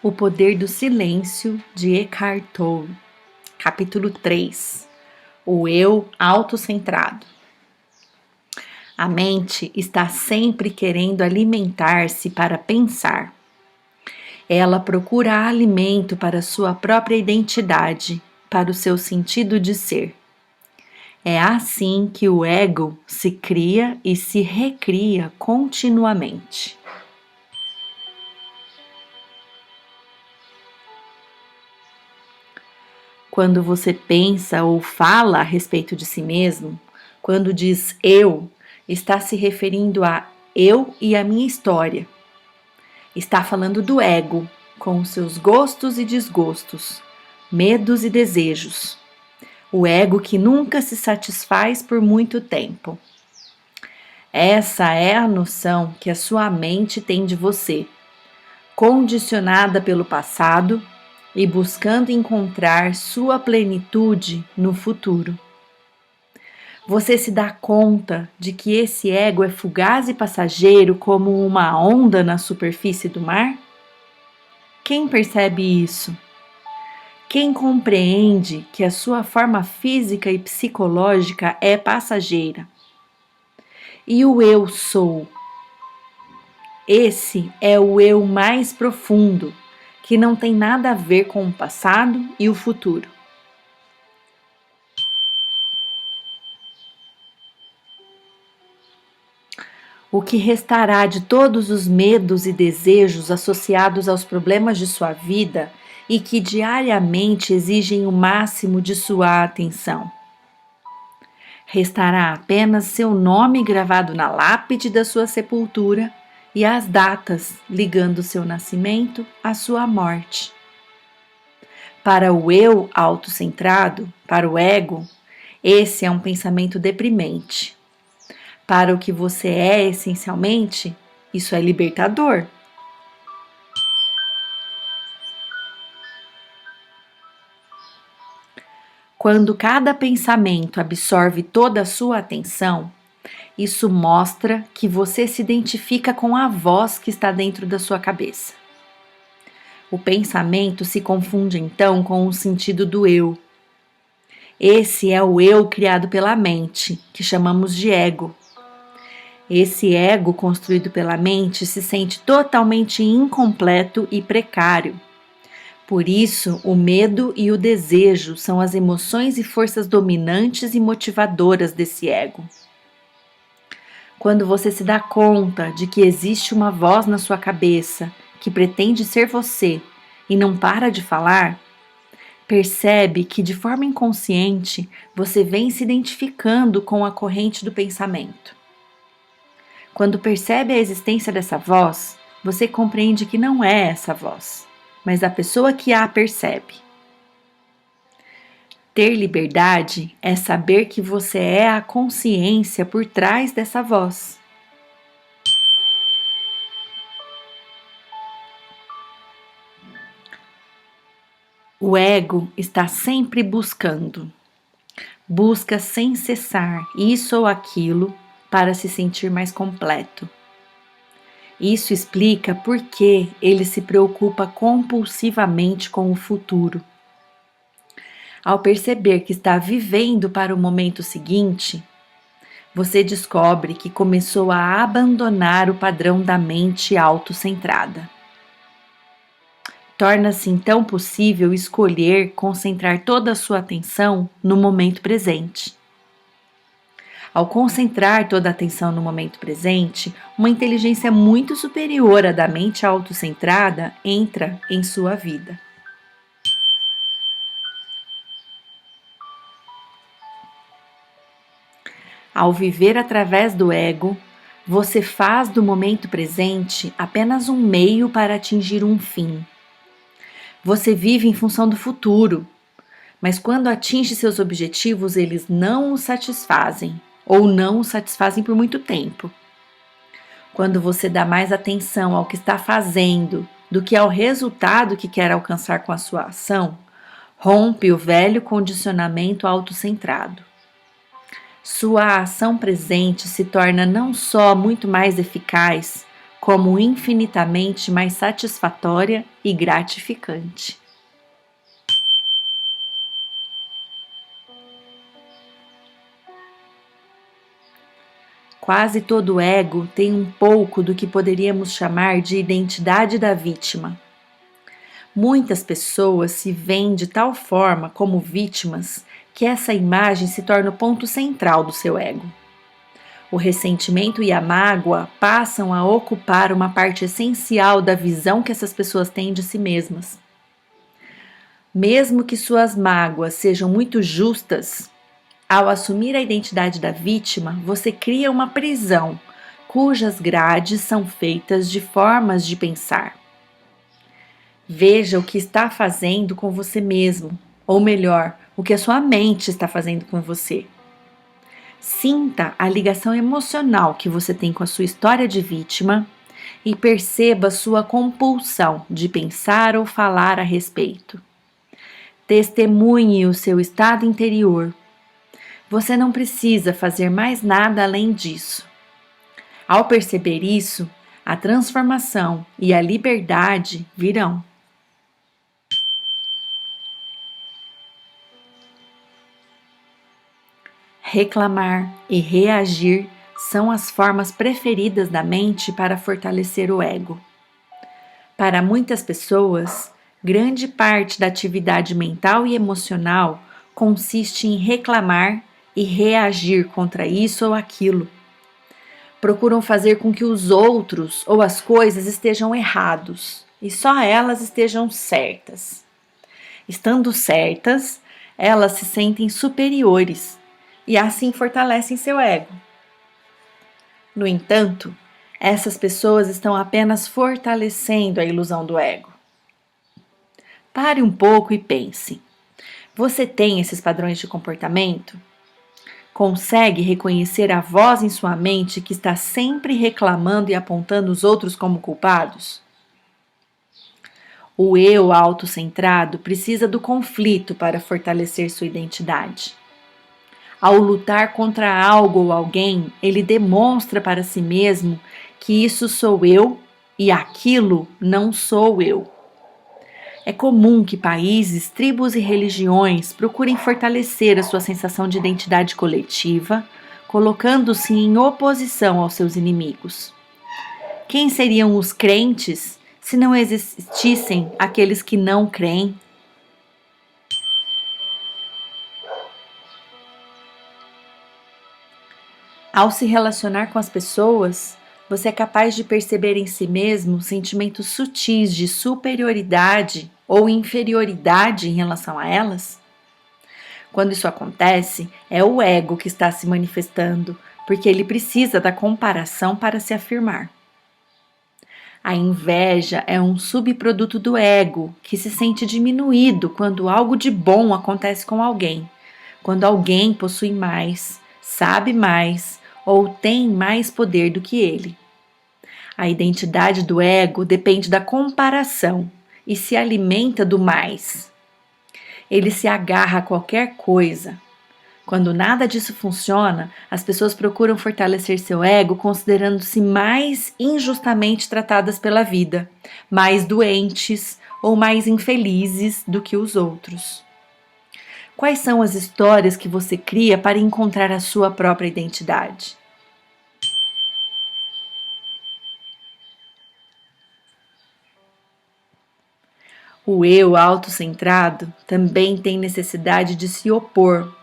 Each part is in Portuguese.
O Poder do Silêncio, de Eckhart Tolle. Capítulo 3. O Eu autocentrado. A mente está sempre querendo alimentar-se para pensar. Ela procura alimento para sua própria identidade, para o seu sentido de ser. É assim que o ego se cria e se recria continuamente. Quando você pensa ou fala a respeito de si mesmo, quando diz eu, está se referindo a eu e a minha história. Está falando do ego, com os seus gostos e desgostos, medos e desejos. O ego que nunca se satisfaz por muito tempo. Essa é a noção que a sua mente tem de você, condicionada pelo passado e buscando encontrar sua plenitude no futuro. Você se dá conta de que esse ego é fugaz e passageiro como uma onda na superfície do mar? Quem percebe isso? Quem compreende que a sua forma física e psicológica é passageira? E o eu sou? Esse é o eu mais profundo, que não tem nada a ver com o passado e o futuro. O que restará de todos os medos e desejos associados aos problemas de sua vida e que diariamente exigem o máximo de sua atenção? Restará apenas seu nome gravado na lápide da sua sepultura e as datas ligando seu nascimento à sua morte. Para o eu autocentrado, para o ego, esse é um pensamento deprimente. Para o que você é essencialmente, isso é libertador. Quando cada pensamento absorve toda a sua atenção, isso mostra que você se identifica com a voz que está dentro da sua cabeça. O pensamento se confunde então com o sentido do eu. Esse é o eu criado pela mente, que chamamos de ego. Esse ego construído pela mente se sente totalmente incompleto e precário. Por isso, o medo e o desejo são as emoções e forças dominantes e motivadoras desse ego. Quando você se dá conta de que existe uma voz na sua cabeça que pretende ser você e não para de falar, percebe que de forma inconsciente você vem se identificando com a corrente do pensamento. Quando percebe a existência dessa voz, você compreende que não é essa voz, mas a pessoa que a percebe. Ter liberdade é saber que você é a consciência por trás dessa voz. O ego está sempre buscando. Busca sem cessar isso ou aquilo para se sentir mais completo. Isso explica por que ele se preocupa compulsivamente com o futuro. Ao perceber que está vivendo para o momento seguinte, você descobre que começou a abandonar o padrão da mente autocentrada. Torna-se então possível escolher concentrar toda a sua atenção no momento presente. Ao concentrar toda a atenção no momento presente, uma inteligência muito superior à da mente autocentrada entra em sua vida. Ao viver através do ego, você faz do momento presente apenas um meio para atingir um fim. Você vive em função do futuro, mas quando atinge seus objetivos, eles não o satisfazem, ou não o satisfazem por muito tempo. Quando você dá mais atenção ao que está fazendo do que ao resultado que quer alcançar com a sua ação, rompe o velho condicionamento autocentrado. Sua ação presente se torna não só muito mais eficaz, como infinitamente mais satisfatória e gratificante. Quase todo ego tem um pouco do que poderíamos chamar de identidade da vítima. Muitas pessoas se veem de tal forma como vítimas que essa imagem se torna o ponto central do seu ego. O ressentimento e a mágoa passam a ocupar uma parte essencial da visão que essas pessoas têm de si mesmas. Mesmo que suas mágoas sejam muito justas, ao assumir a identidade da vítima, você cria uma prisão, cujas grades são feitas de formas de pensar. Veja o que está fazendo com você mesmo, ou melhor, o que a sua mente está fazendo com você. Sinta a ligação emocional que você tem com a sua história de vítima e perceba sua compulsão de pensar ou falar a respeito. Testemunhe o seu estado interior. Você não precisa fazer mais nada além disso. Ao perceber isso, a transformação e a liberdade virão. Reclamar e reagir são as formas preferidas da mente para fortalecer o ego. Para muitas pessoas, grande parte da atividade mental e emocional consiste em reclamar e reagir contra isso ou aquilo. Procuram fazer com que os outros ou as coisas estejam errados e só elas estejam certas. Estando certas, elas se sentem superiores e assim fortalecem seu ego. No entanto, essas pessoas estão apenas fortalecendo a ilusão do ego. Pare um pouco e pense. Você tem esses padrões de comportamento? Consegue reconhecer a voz em sua mente que está sempre reclamando e apontando os outros como culpados? O eu autocentrado precisa do conflito para fortalecer sua identidade. Ao lutar contra algo ou alguém, ele demonstra para si mesmo que isso sou eu e aquilo não sou eu. É comum que países, tribos e religiões procurem fortalecer a sua sensação de identidade coletiva, colocando-se em oposição aos seus inimigos. Quem seriam os crentes se não existissem aqueles que não creem? Ao se relacionar com as pessoas, você é capaz de perceber em si mesmo sentimentos sutis de superioridade ou inferioridade em relação a elas? Quando isso acontece, é o ego que está se manifestando, porque ele precisa da comparação para se afirmar. A inveja é um subproduto do ego que se sente diminuído quando algo de bom acontece com alguém, quando alguém possui mais, sabe mais ou tem mais poder do que ele. A identidade do ego depende da comparação e se alimenta do mais. Ele se agarra a qualquer coisa. Quando nada disso funciona, as pessoas procuram fortalecer seu ego considerando-se mais injustamente tratadas pela vida, mais doentes ou mais infelizes do que os outros. Quais são as histórias que você cria para encontrar a sua própria identidade? O eu autocentrado também tem necessidade de se opor,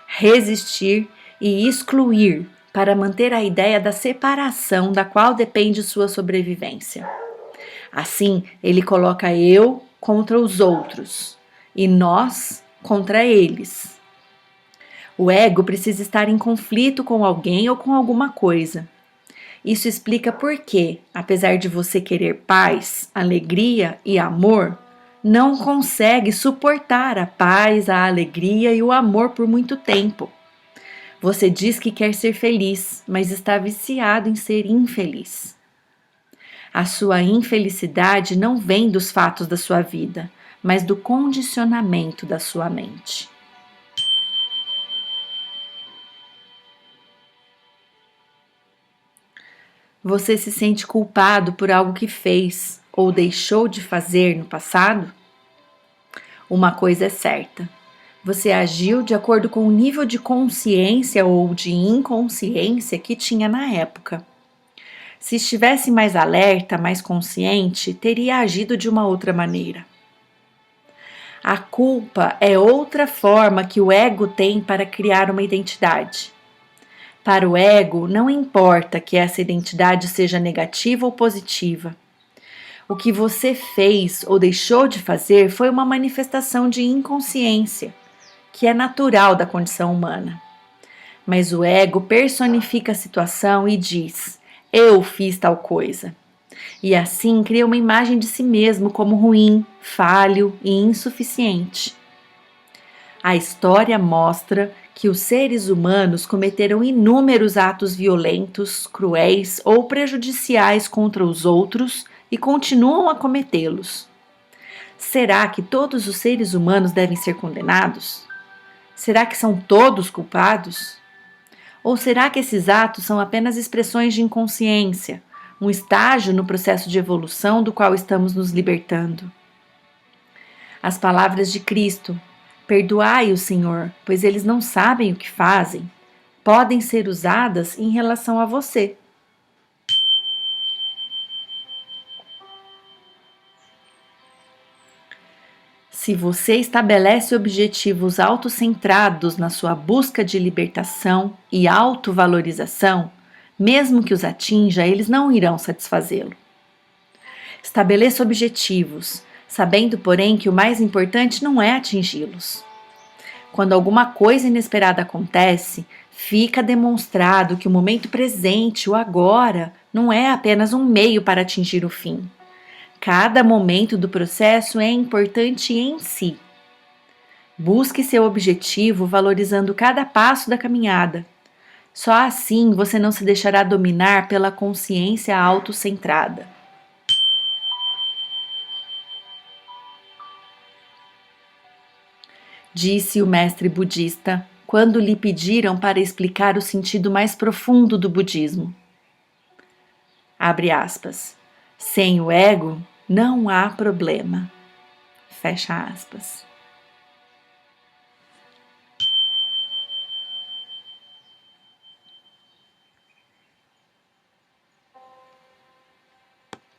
resistir e excluir para manter a ideia da separação da qual depende sua sobrevivência. Assim, ele coloca eu contra os outros e nós contra eles. O ego precisa estar em conflito com alguém ou com alguma coisa. Isso explica por que, apesar de você querer paz, alegria e amor, não consegue suportar a paz, a alegria e o amor por muito tempo. Você diz que quer ser feliz, mas está viciado em ser infeliz. A sua infelicidade não vem dos fatos da sua vida, mas do condicionamento da sua mente. Você se sente culpado por algo que fez ou deixou de fazer no passado? Uma coisa é certa: você agiu de acordo com o nível de consciência ou de inconsciência que tinha na época. Se estivesse mais alerta, mais consciente, teria agido de uma outra maneira. A culpa é outra forma que o ego tem para criar uma identidade. Para o ego, não importa que essa identidade seja negativa ou positiva. O que você fez ou deixou de fazer foi uma manifestação de inconsciência, que é natural da condição humana. Mas o ego personifica a situação e diz: eu fiz tal coisa. E assim cria uma imagem de si mesmo como ruim, falho e insuficiente. A história mostra que os seres humanos cometeram inúmeros atos violentos, cruéis ou prejudiciais contra os outros e continuam a cometê-los. Será que todos os seres humanos devem ser condenados? Será que são todos culpados? Ou será que esses atos são apenas expressões de inconsciência, um estágio no processo de evolução do qual estamos nos libertando? As palavras de Cristo: perdoai-o, Senhor, pois eles não sabem o que fazem, podem ser usadas em relação a você. Se você estabelece objetivos autocentrados na sua busca de libertação e autovalorização, mesmo que os atinja, eles não irão satisfazê-lo. Estabeleça objetivos, sabendo, porém, que o mais importante não é atingi-los. Quando alguma coisa inesperada acontece, fica demonstrado que o momento presente, o agora, não é apenas um meio para atingir o fim. Cada momento do processo é importante em si. Busque seu objetivo valorizando cada passo da caminhada. Só assim você não se deixará dominar pela consciência autocentrada. Disse o mestre budista quando lhe pediram para explicar o sentido mais profundo do budismo. Abre aspas. Sem o ego, não há problema. Fecha aspas.